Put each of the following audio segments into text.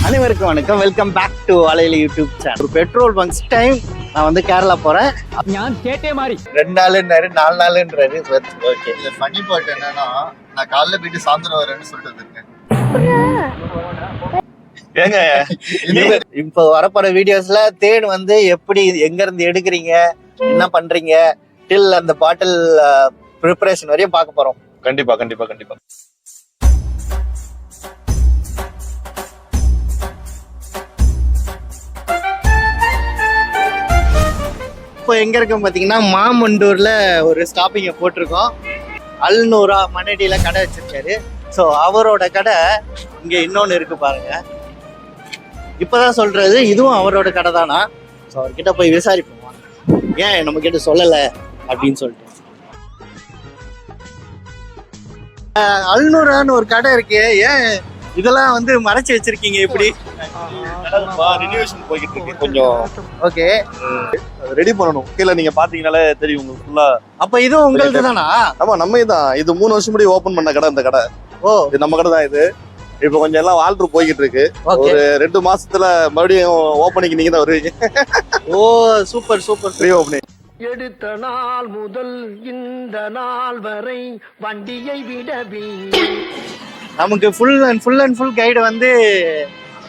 அனைவருக்கும் வணக்கம். Welcome back to வாழையில யூடியூப் சேனல். ஒரு பெட்ரோல் பங்க்ஸ் டைம் நான் வந்து கேரளா போறேன். நான் கேட்டே மாதிரி 2 நாளுன்றாரு 4 நாளுன்றாரு. ஓகே, இதுல ஃபன்னி பார்ட் என்னன்னா, நான் காலைல போயிட்டு சாயந்தரம் வரேன்னு சொல்லிட்டு வந்திருக்கேன். ஏங்க இப்போ வரப்போற வீடியோஸ்ல தேன் வந்து எப்படி எங்க இருந்து எடுக்கிறீங்க, என்ன பண்றீங்க, டில் அந்த பாட்டில் ப்ரிப்பரேஷன் வரையும் பார்க்க போறோம். கண்டிப்பா கண்டிப்பா கண்டிப்பா. இப்போ எங்க இருக்கோம் பாத்தீங்கன்னா, மாமண்டூர்ல ஒரு ஸ்டாப்பிங்க போட்டிருக்கோம். அல்நூரா மணடியில கடை வச்சிருக்காரு. ஸோ அவரோட கடை இங்க இன்னொன்னு இருக்கு பாருங்க. இப்பதான் சொல்றது இதுவும் அவரோட கடை தானா. ஸோ அவர்கிட்ட போய் விசாரிப்போம், ஏன் நம்ம கிட்ட சொல்லலை அப்படின்னு சொல்லிட்டு. அல்நூரான்னு ஒரு கடை இருக்கு, ஏன் இதெல்லாம் வந்து மறைச்சு வச்சிருக்கீங்க இப்படி? ரினிவேஷன் போய்கிட்டு இருக்கு கொஞ்சம். ஓகே, ரெடி பண்ணணும். கீழே நீங்க பாத்தீங்கன்னாலே தெரியும் உங்களுக்கு ஃபுல்லா. அப்ப இதுவும் உங்களது தானா? ஆமா, நம்ம தான். இது 3 வருஷம் முன்னாடி ஓபன் பண்ண கடை. இந்த கடை இது நம்ம கடை தான். இது இப்போ கொஞ்சம் எல்லாம் ஆல்ட்ரு போய்கிட்டு இருக்கு. ஒரு 2 மாசத்துல மறுபடியும் ஓப்பனிங் நீங்க தான் வருவீங்க. ஓ சூப்பர் சூப்பர். Free opening. எடுத்த நாள் முதல் இந்த நாள் வரை வண்டியை விடவி. நமக்கு ஃபுல் அண்ட் ஃபுல் கைடு வந்து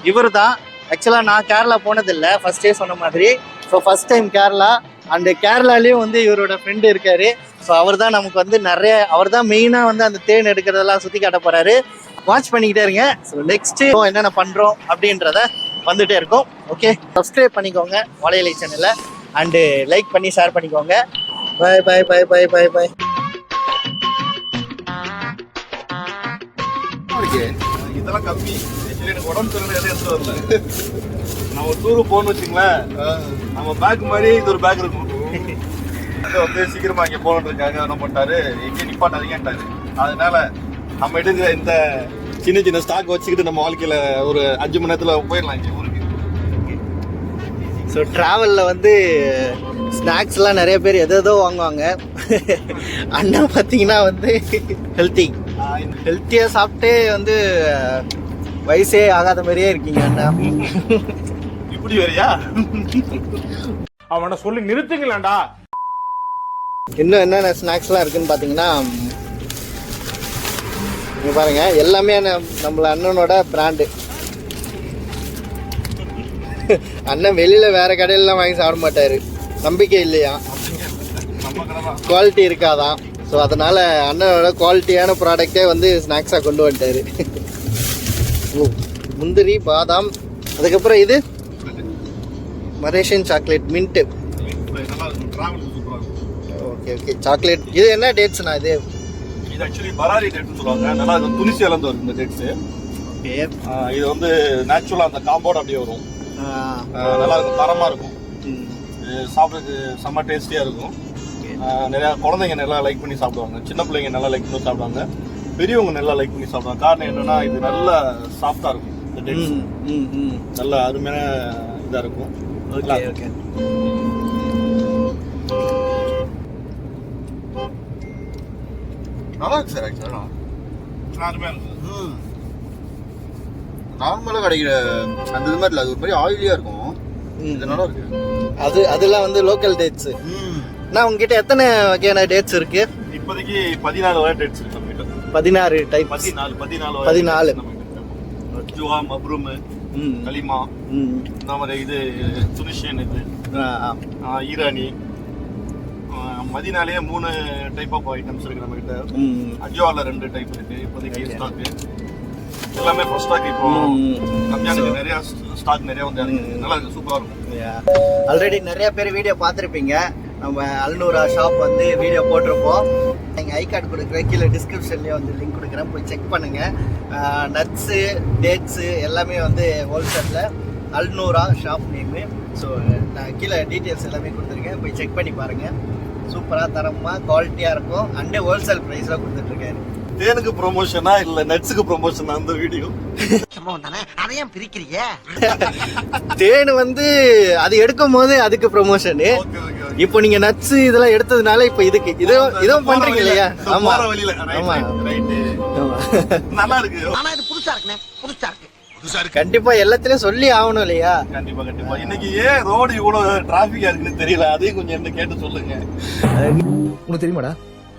இவர் தான். ஆக்சுவலாக நான் கேரளா போனதில்லை, ஃபர்ஸ்டே சொன்ன மாதிரி. So first time Kerala. And கேரளாலேயும் வந்து இவரோட ஃப்ரெண்டு இருக்காரு. ஸோ அவர் தான் நமக்கு வந்து அவர் தான் மெயினாக வந்து அந்த தேன் எடுக்கிறதெல்லாம் சுற்றி காட்ட போகிறாரு. வாட்ச் பண்ணிக்கிட்டே இருங்க. ஸோ நெக்ஸ்ட்டு என்னென்ன பண்ணுறோம் அப்படின்றத வந்துட்டே இருக்கும். ஓகே, சப்ஸ்கிரைப் பண்ணிக்கோங்க வாழையிலை சேனலை. அண்டு லைக் பண்ணி ஷேர் பண்ணிக்கோங்க. பாய் பாய் பாய் பாய் பாய் பாய். இதெல்லாம் கம்மி. எனக்கு உடம்பு சரியில்லை, எதுவும் எடுத்து வரல. நம்ம டூரு போகணும்னு வச்சுங்களேன், நம்ம பேக் மாதிரி இது ஒரு பேக் இருக்கும். வந்து சீக்கிரமா இங்க போகணுன்றதுக்காக என்ன பண்ணிட்டாரு, எங்கேயும் நிப்பாட்டாதீங்கன்ட்டாரு. அதனால நம்ம எடுக்கிற இந்த சின்ன சின்ன ஸ்டாக் வச்சுக்கிட்டு நம்ம வாழ்க்கையில ஒரு 5 மணி நேரத்துல போயிடலாம் இங்க ஊருக்கு. ஸோ ட்ராவலில் வந்து ஸ்நாக்ஸ்லாம் நிறைய பேர் எதோ வாங்குவாங்க. அண்ணா பார்த்தீங்கன்னா வந்து ஹெல்த்தியாக சாப்பிட்டே வந்து வயசே ஆகாத மாதிரியே இருக்கீங்க அண்ணா. இப்படி வரையா? அவனை சொல்லி நிறுத்துங்களேன்டா. இன்னும் என்னென்ன ஸ்நாக்ஸ்லாம் இருக்குன்னு பார்த்தீங்கன்னா, இங்கே பாருங்க, எல்லாமே நம்மள அண்ணனோட பிராண்டு. அண்ணன் வெளியில் வேற கடையிலலாம் வாங்கி சாப்பிட மாட்டார், நம்பிக்கை இல்லையா, குவாலிட்டி இருக்காதான். ஸோ அதனால் அண்ணனோட குவாலிட்டியான ப்ராடக்டே வந்து ஸ்நாக்ஸாக கொண்டு வந்துட்டார். முந்திரி, பாதாம், அதுக்கப்புறம் இது Malaysian chocolate mint. Okay okay, chocolate. இது என்ன டேட்ஸ்ண்ணா? இது ஆக்சுவலி பராரி டேட்ஸ்னு சொல்லுவாங்க. நல்லா துணிசி இழந்து வரும் இந்த டேட்ஸ். இது வந்து நேச்சுரலா அந்த காம்பவுண்ட் அப்படியே வரும். நல்லா இருக்கும், தரமா இருக்கும், சாப்பிட்றதுக்கு செம்ம டேஸ்டியா இருக்கும். நிறைய குழந்தைங்க நல்லா லைக் பண்ணி சாப்பிடுவாங்க, சின்ன பிள்ளைங்க நல்லா லைக் பண்ணி சாப்பிடுவாங்க, பெரியவங்க நல்லா லைக் பண்ணி சாப்பிடுவாங்க. காரணம் என்னன்னா, இது நல்லா சாஃப்டா இருக்கும். இந்த டேட்ஸ் நல்ல அருமையான இதா இருக்கும். Okay okay. நல்லா இருக்கு சார். ஆக்சுவலா அருமையா இருக்கும். நார்மலா கிடைக்கிற அந்த இது மாதிரி இல்லை, அது ஒரு மாதிரி ஆயிலியா இருக்கும். இது நல்லா இருக்கு. அதெல்லாம் வந்து லோக்கல் டேட்ஸ். நான் உங்ககிட்ட எத்தனை வகையான டேட்ஸ் இருக்கு? இப்போதைக்கு 14 வகை டேட்ஸ் இருக்கு நம்ம கிட்ட. 16 டைப். 14 ஜுவா, மப்ரூம், கலிமா, இந்த மாதிரி இது துனிஷியன், இது ஈரானி. மதினாலேயே 3 டைப் ஆஃப் ஐட்டம்ஸ் இருக்கு நம்ம கிட்ட. அஜோவால 2 டைப் இருக்கு இப்போதைக்கு ஸ்டாக். எல்லாமே ஃபர்ஸ்ட் ஸ்டாக். இப்போ ரம்ஜானுக்கு நிறைய ஸ்டாக் நிறைய வந்து நல்லா இருக்கு, சூப்பரா இருக்கும். ஆல்ரெடி நிறைய பேர் வீடியோ பார்த்துருப்பீங்க. நம்ம அல்நூரா ஷாப் வந்து வீடியோ போட்டிருப்போம். நீங்கள் ஐ கார்டு கொடுக்குறேன், கீழே டிஸ்கிரிப்ஷன்லேயே வந்து லிங்க் கொடுக்குறேன், போய் செக் பண்ணுங்கள். நட்ஸு, டேட்ஸு எல்லாமே வந்து ஹோல்சேலில் அல்நூரா ஷாப் நேமு. ஸோ நான் கீழே டீட்டெயில்ஸ் எல்லாமே கொடுத்துருக்கேன், போய் செக் பண்ணி பாருங்கள். சூப்பராக, தரமாக, குவாலிட்டியாக இருக்கும். அண்டே ஹோல்சேல் ப்ரைஸில் கொடுத்துட்ருக்காரு. தேனுக்கு ப்ரொமோஷனா இல்லை நட்ஸுக்கு ப்ரொமோஷனா அந்த வீடியோ? அதையும் பிரிக்கிறீங்க. தேன் வந்து அது எடுக்கும் போது அதுக்கு ப்ரொமோஷனு. இப்போ நீங்க நட்ஸ் இதெல்லாம் எடுத்ததுனால இப்போ இதுக்கு இதுவும் பண்றீங்க இல்லையா? ஆமா வழியில. ஆமா, நல்லா இருக்கு. ஆனா இது புதுசா இருக்குண்ணே, புதுசா இருக்கு. கண்டிப்பா எல்லாத்துலயும் சொல்லி ஆகணும் இல்லையா? கண்டிப்பா கண்டிப்பா. இன்னைக்கு ஏன் ரோடு இவ்வளவு டிராபிக்கா இருக்குன்னு தெரியல, அதையும் கொஞ்சம் என்ன கேட்டு சொல்லுங்க. உனக்கு தெரியுமாடா?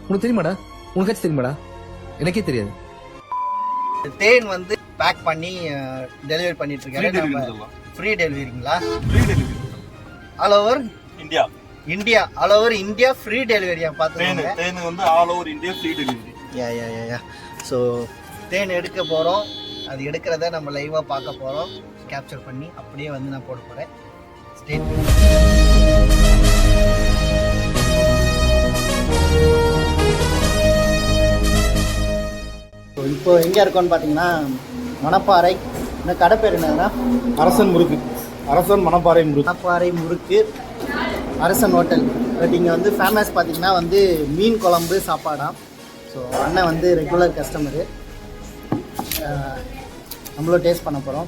உனக்காச்சும் தெரியுமாடா? எனக்கே தெரியாது. தேன் வந்து பேக் பண்ணி டெலிவரி பண்ணிட்டு இருக்காரு. ஃப்ரீ டெலிவரிங்களா? Free delivery all over India. India, all over India free டெலிவரியா பாத்துக்கோங்க. தேன் வந்து all over India free delivery. Yeah. So தேன் எடுக்க போகிறோம். அது எடுக்கிறத நம்ம லைவாக பார்க்க போகிறோம். கேப்சர் பண்ணி அப்படியே வந்து நான் போட போகிறேன். ஸ்டேட் இப்போ எங்கே இருக்கோன்னு பார்த்தீங்கன்னா மணப்பாறை. இந்த கடை பேர் என்னதுன்னா அரசன் முறுக்கு. அரசன் மணப்பாறை முறுக்கு. மணப்பாறை முறுக்கு அரசன் ஹோட்டல். பட் இங்கே வந்து ஃபேமஸ் பார்த்தீங்கன்னா வந்து மீன் குழம்பு சாப்பாடாம். ஸோ அண்ணன் வந்து ரெகுலர் கஸ்டமரு. நம்மளும் டேஸ்ட் பண்ண போகிறோம்.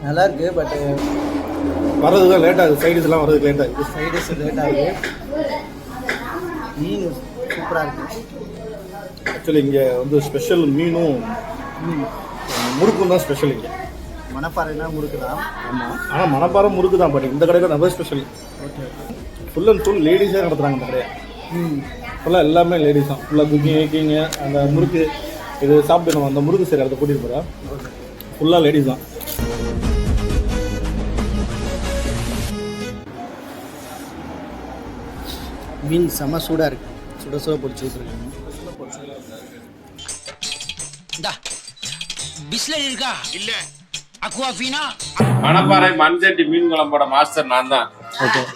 நல்லா இருக்குது. பட்டு வர்றது தான் லேட் ஆகுது. சைடிஸ்லாம் வர்றதுக்கு லேட் ஆகுது. சைடிஸ் லேட் ஆகுது. மீன் சூப்பராக இருக்குது. ஆக்சுவலி இங்கே வந்து ஸ்பெஷல் மீனும் முறுக்கும் தான் ஸ்பெஷல் இங்கே. மணப்பாறைனா முறுக்கு தான். ஆமாம், ஆனால் மணப்பாறை முறுக்கு தான். பட் இந்த கடையில் ரொம்ப special. Okay. Full and full லேடிஸாக நடத்துகிறாங்க இந்த கடையை. ஃபுல்லாக எல்லாமே லேடிஸ் தான். ஃபுல்லாக குக்கிங் வைக்கிங்க. அந்த முறுக்கு இது சாப்பிட்டு நம்ம அந்த முறுக்கு சரி அதை கூட்டிகிட்டு போகிறோம். ஃபுல்லாக லேடிஸ் தான். மீன் செம்ம சூடாக இருக்குது. சுட சுட பிடிச்சி வச்சுருக்காங்க. பிஸ்லரி இருக்கா? இல்ல. அக்வாஃபீனா? மணப்பாறை மண்சட்டி மீன் குழம்போட மாஸ்டர் நான் தான்.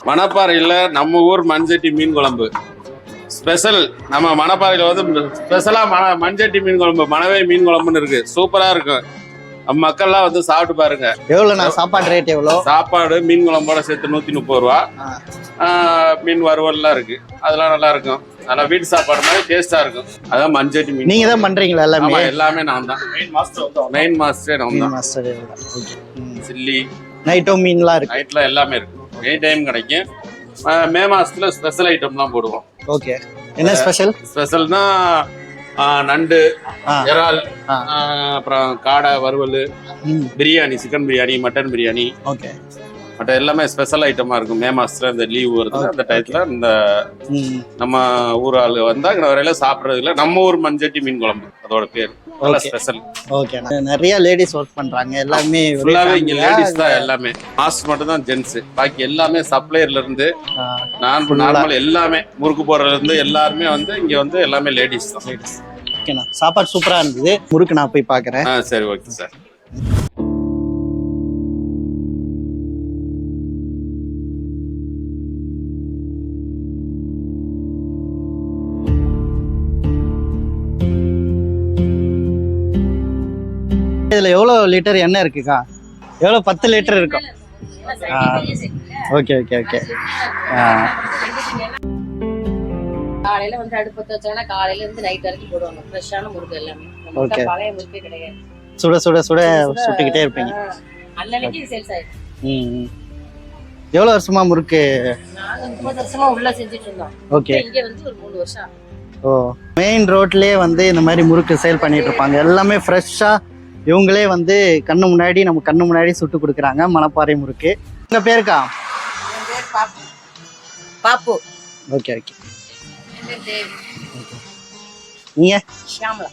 மணப்பாறையில் நம்ம ஊர் மண்சட்டி மீன் குழம்பு ஸ்பெஷல். நம்ம மணப்பாறையில் வந்து ஸ்பெஷலாக மண்சட்டி மீன் குழம்பு, மணவை மீன் குழம்புன்னு இருக்கு. சூப்பராக இருக்கும். நம்ம மக்கள்லாம் வந்து சாப்பிட்டு பாருங்க. எவ்வளோண்ணா சாப்பாடு ரேட்? எவ்வளோ சாப்பாடு மீன் குழம்போட சேர்த்து 130 ரூபா. மீன் வறுவல்லாம் இருக்கு. அதெல்லாம் நல்லா இருக்கும். நல்லா வீட்டு சாப்பாடு மாதிரி டேஸ்டா இருக்கும். அதான் மண்சட்டி மீன். நீங்க தான் பண்றீங்களா எல்லாமே? எல்லாமே நான் தான். மெயின் மாஸ்டரே நான் தான். சில்லி நைட்டும் மீன்லாம் இருக்கு. நைட்ல எல்லாமே இருக்கு. எனி டைம் கிடைக்கும். மே மாசத்துல ஸ்பெஷல் ஐட்டம்லாம் போடுவோம். ஓகே. என்ன ஸ்பெஷல்? ஸ்பெஷல்னா நண்டு, இறால், அப்புறம் காடை வறுவல், biryani, chicken biryani, mutton biryani. Okay. மற்ற எல்லாமே ஸ்பெஷல் ஐட்டமா இருக்கும். மே மாசத்துல இந்த லீவ் வருது. அந்த டயத்துல இந்த நம்ம ஊர் ஆளு வந்தா வரையில சாப்பிடறதுல நம்ம ஊர் மண்சட்டி மீன் குழம்பு அதோட பேர். நல்ல ஸ்பெஷல். ஓகே. நிறைய லேடிஸ் ஒர்க் பண்றாங்க. எல்லாமே ஃபுல்லாவே இங்க லேடிஸ் தான். எல்லாமே மாஸ்டர் மட்டும் தான் ஜென்ஸ். பாக்கி எல்லாமே சப்ளையர்ல இருந்து நார்மல் எல்லாமே முறுக்கு போடுறதுல இருந்து எல்லாருமே வந்து இங்க வந்து எல்லாமே லேடிஸ் தான். ஓகேண்ணா. சாப்பாடு சூப்பரா இருந்தது. முறுக்கு நான் போய் பாக்குறேன். சரி, ஓகே சார். இதுல எவ்வளவு லிட்டர் எண்ணெய் இருக்குக்கா? எவ்வளவு? 10 லிட்டர் இருக்கும். Okay okay okay. காலையில வந்து அடுப்பு வச்சாங்கன்னா காலையில இருந்து நைட் வரைக்கும் போடுவாங்க. ஃப்ரெஷ்ஷான முறுக்கு எல்லாமே. ஓகே. பழைய முறுக்கே கிடையாது. சுட சுட சுட சுட்டுக்கிட்டே இருப்பீங்க. அன்னைக்கு சேல்ஸ் ஆயிடும். எவ்வளவு வருஷமா முறுக்கு? நாங்க 30 வருஷமா உள்ள செஞ்சுட்டு இருந்தோம். ஓகே. இங்க வந்து ஒரு 3 வருஷம். ஓ. மெயின் ரோட்லயே வந்து இந்த மாதிரி முறுக்கு சேல் பண்ணிட்டு இருப்பாங்க. எல்லாமே ஃப்ரெஷ்ஷா இவங்களே வந்து கண்ணு முன்னாடி சுட்டு கொடுக்குறாங்க. மணப்பாறை முறுக்கு. உங்க பேருக்கா? என் பேர் பாப்பு. Okay okay. நீங்க? ஷியாமலா.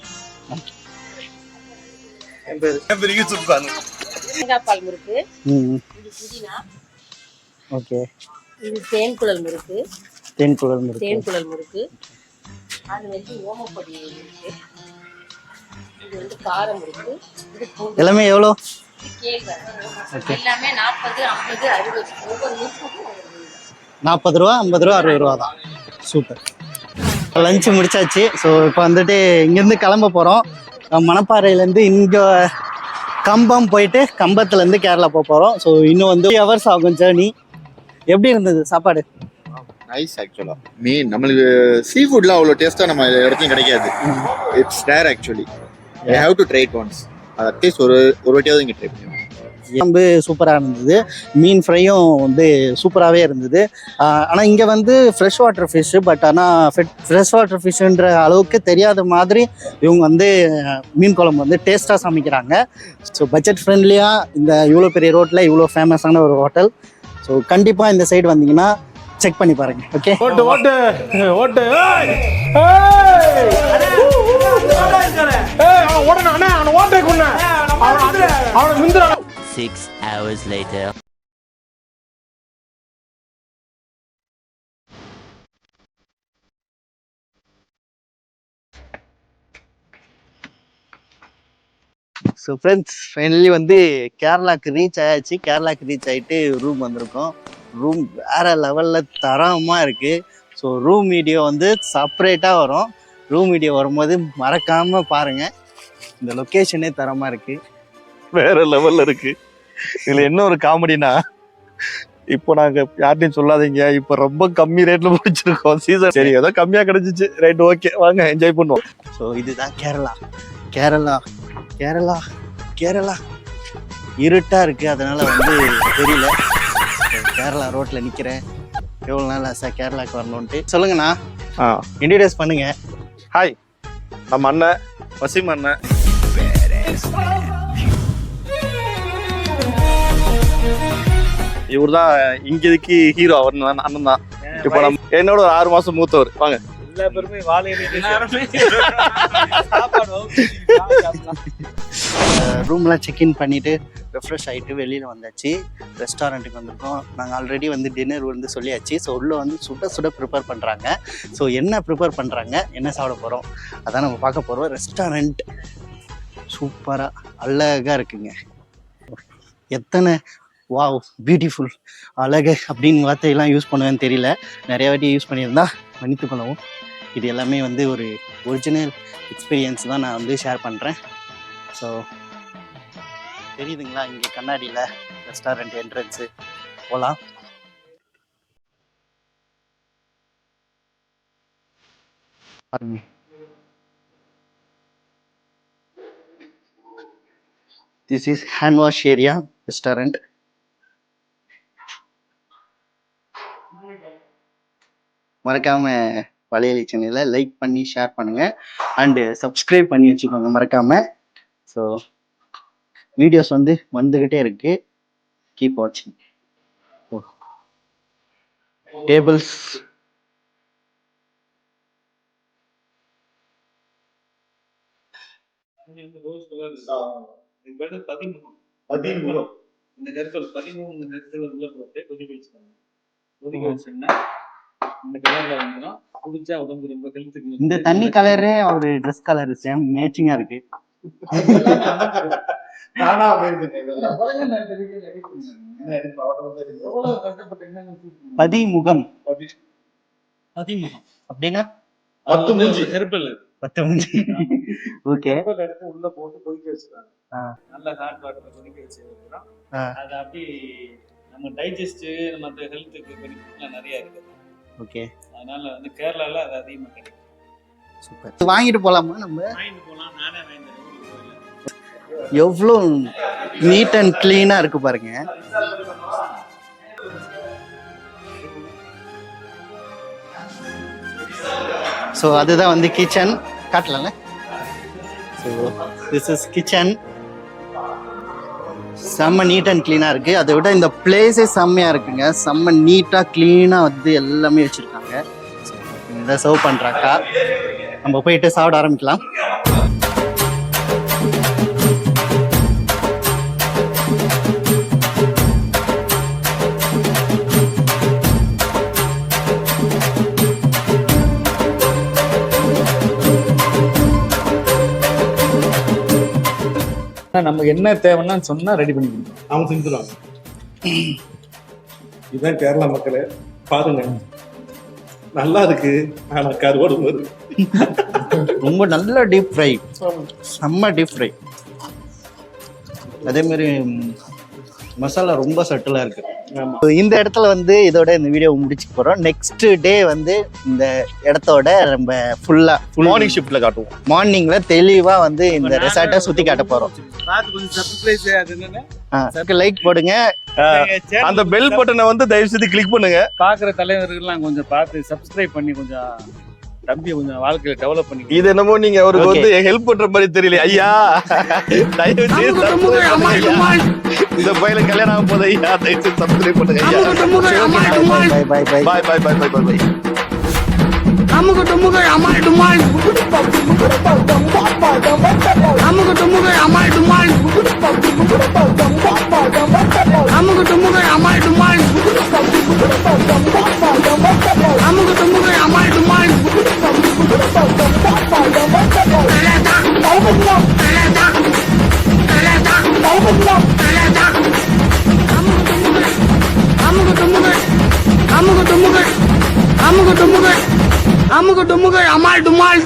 என் பேர் யூசுப் கான். தேங்காய் பால் முறுக்கு. இது புதினா. ஓகே. இது தேன்குழல் முறுக்கு. தேன்குழல் முறுக்கு. அது வந்து ஓமப்பொடி முறுக்கு. இது வந்து காரம் முறுக்கு. இது எல்லாமே எவ்வளோ? எல்லாமே 40, 50, 60. ஒவ்வொரு முறுக்குக்கும் 40 ரூபா, 50 ரூபா, 60 ரூபா தான். சூப்பர். லஞ்சு முடிச்சாச்சு. ஸோ இப்போ வந்துட்டு இங்கேருந்து கிளம்ப போகிறோம். மணப்பாறையிலேருந்து இங்கே கம்பம் போயிட்டு கம்பத்துலேருந்து கேரளா போக போகிறோம். ஸோ இன்னும் வந்து 3 hours ஆகும் ஜேர்னி. எப்படி இருந்தது சாப்பாடு? நைஸ். ஆக்சுவலா மீன் நம்மளுக்கு சீ ஃபுட்லாம் அவ்வளோ டேஸ்ட்டாக நம்ம இடத்துலையும் கிடைக்காது. It's rare actually. I have to try it once. அது அட்லீஸ்ட் ஒரு வாட்டியாவது இங்கே ட்ரை பண்ணுவோம். ரொம்ப சூப்பராக இருந்தது. மீன் ஃப்ரையும் வந்து சூப்பராகவே இருந்தது. ஆனால் இங்கே வந்து ஃப்ரெஷ் வாட்டர் ஃபிஷ்ஷு, பட் ஆனால் ஃப்ரெஷ் வாட்டர் ஃபிஷ்ஷுன்ற அளவுக்கு தெரியாத மாதிரி இவங்க வந்து மீன் குழம்பு வந்து டேஸ்ட்டாக சமைக்கிறாங்க. ஸோ பட்ஜெட் ஃப்ரெண்ட்லியாக இந்த இவ்வளோ பெரிய ரோட்டில் இவ்வளோ ஃபேமஸான ஒரு ஹோட்டல். ஸோ கண்டிப்பாக இந்த சைடு வந்தீங்கன்னா செக் பண்ணி பாருங்க. ஓகே, ஓட்டு ஓட்டு ஓட்டு ஓடணும் அண்ணா, அவனை ஓட்டை கொண்டு அவனை முந்திர. 6 hours later. So friends, finally வந்து கேரளாவுக்கு ரீச் ஆயாச்சு. கேரளாவுக்கு ரீச் ஆகிட்டு ரூம் வந்திருக்கோம். ரூம் வேறு லெவலில் தரமாக இருக்குது. ஸோ ரூம் வீடியோ வந்து செப்பரேட்டாக வரும். ரூம் வீடியோ வரும்போது மறக்காமல் பாருங்கள். இந்த லொக்கேஷனே தரமாக இருக்குது, வேற லெவல்ல இருக்கு. இதுல என்ன ஒரு காமெடினா, இப்போ நாங்க யார்ட்டையும் சொல்லாதீங்க, இப்போ ரொம்ப கம்மி ரேட்ல முடிச்சிருக்கோம் சீசன். சரி, ஏதோ கம்மியா கிடைச்சிச்சு, ரைட், ஓகே, வாங்க என்ஜாய் பண்ணுவோம். ஸோ இதுதான் கேரளா. கேரளா கேரளா கேரளா இருட்டாக இருக்குது, அதனால் வந்து தெரியல. கேரளா ரோட்டில் நிற்கிறேன். எவ்வளோ நாள் ஆசை கேரளாவுக்கு வரணுன்ட்டு. சொல்லுங்கண்ணா, இன்ட்ரடியூஸ் பண்ணுங்க. ஹாய், நம்ம அண்ணன் வசீம் அண்ணன். இவர் தான் இங்க இதுக்கு ஹீரோ. அவர் அண்ணன் தான். இப்போ நம்ம என்னோட ஒரு 6 மாசம் மூத்தவர். வாங்க. ரூம்லாம் செக்இன் பண்ணிவிட்டு ரெஃப்ரெஷ் ஆகிட்டு வெளியில் வந்தாச்சு. ரெஸ்டாரண்ட்டுக்கு வந்திருக்கோம். நாங்கள் ஆல்ரெடி வந்து டின்னர் வந்து சொல்லியாச்சு. ஸோ உள்ளே வந்து சுட சுட ப்ரிப்பேர் பண்ணுறாங்க. ஸோ என்ன ப்ரிப்பேர் பண்ணுறாங்க, என்ன சாப்பிட போகிறோம், அதான் நம்ம பார்க்க போகிறோம். ரெஸ்டாரண்ட் சூப்பராக அழகாக இருக்குங்க. எத்தனை வாவ் பியூட்டிஃபுல் அழகு அப்படின்னு வார்த்தையெல்லாம் யூஸ் பண்ணுவேன்னு தெரியல. நிறைய வாட்டி யூஸ் பண்ணியிருந்தா மன்னித்து கொள்ளவும். இது எல்லாமே வந்து ஒரு ஒரிஜினல் எக்ஸ்பீரியன்ஸ் தான் நான் வந்து ஷேர் பண்ணுறேன். ஸோ தெரியுதுங்களா, இங்கே கண்ணாடியில் ரெஸ்டாரண்ட் என்ட்ரன்ஸு. போகலாம். பாருங்க, this is hand wash area restaurant. மறக்காம வலையொலி சேனலை லைக் பண்ணி ஷேர் பண்ணுங்க அண்டு சப்ஸ்கிரைப் பண்ணி வச்சுக்கோங்க மறக்காம. ஸோ வீடியோஸ் வந்து வந்துகிட்டே இருக்கு, கீப் வாட்சிங். டேபிள்ஸ் இந்த தண்ணி கலரே ஒரு ட்ரெஸ் கலர் சேம் மேட்சிங்கா இருக்கு. பதிமுகம் அப்படின்னா 10 மூஞ்சி. ஓகே, உள்ள போட்டு கொதிக்க வச்சிருக்காங்க. நல்ல ஹாட் வாட்டர்ல கொதிக்க வச்சிருக்கோம். அது அப்படி நம்ம டைஜஸ்ட் மற்ற ஹெல்த்துக்கு பெனிஃபிட்லாம் நிறைய இருக்கு. ஓகே, அதனால வந்து கேரளால அது அதிகமாக கிடைக்கும். சூப்பர். வாங்கிட்டு போலாமா? நம்ம வாங்கிட்டு போகலாம். நானே வாங்கிட்டு எவ்வளோ நீட் அண்ட் கிளீனா இருக்கு பாருங்க. ஸோ அதுதான் வந்து கிச்சன். காட்டலாம்ல. So this is kitchen. செம்ம நீட் அண்ட் கிளீனாக இருக்குது. அதை விட இந்த பிளேஸே செம்மையாக இருக்குங்க. செம்ம நீட்டாக க்ளீனாக வந்து எல்லாமே வச்சுருக்காங்க. இதை சர்வ் பண்ணுறாக்கா நம்ம போயிட்டு சாப்பிட ஆரம்பிக்கலாம். நமக்கு என்ன தேவைன்னா சொன்னா ரெடி பண்ணி கொடுப்போம். அவங்க செஞ்சுருவாங்க. இதுதான் கேரளா மக்களே, பாருங்க, நல்லா இருக்கு. ஆனா கருவாடு வருது. ரொம்ப நல்ல டீப் ஃப்ரை, செம்ம டீப் ஃப்ரை. அதே மாதிரி மசாலா ரொம்ப சட்டிலா இருக்கு. இந்த இடத்துல வந்து இதோட இந்த வீடியோ முடிச்சுக்க போறோம். நெக்ஸ்ட் டே வந்து இந்த இடத்தோட நம்ம ஃபுல்லா மார்னிங் ஷிஃப்ட்ல காட்டுவோம். மார்னிங்ல தெளிவா வந்து இந்த ரெசார்ட்டை சுத்தி காட்ட போறோம். கொஞ்சம் சர்ப்ரைஸ். அது என்னன்னா லைக் போடுங்க. அந்த பெல் பட்டனை வந்து தயவு செய்து கிளிக் பண்ணுங்க. பாக்குற தலைவர்கள்லாம் கொஞ்சம் பார்த்து சப்ஸ்கிரைப் பண்ணி கொஞ்சம் தம்பி கொஞ்சம் வாழ்க்கையில டெவலப் பண்ணி. இது என்னமோ நீங்க அவருக்கு வந்து ஹெல்ப் பண்ற மாதிரி தெரியல ஐயா. தயவு செய்து subscribe பண்ணுங்க ஐயா. இந்த பையல கல்யாணம் ஆக போகுது ஐயா. தயவு செய்து சப்ஸ்கிரைப் பண்ணுங்க ஐயா. By bye bye bye bye bye bye. AMMK டுமுக Amaal டுமால் AMMK டுமுக Amaal டுமால் AMMK டுமுக Amaal டுமால் AMMK டுமுக Amaal டுமால் AMMK டுமுக Amaal டுமால்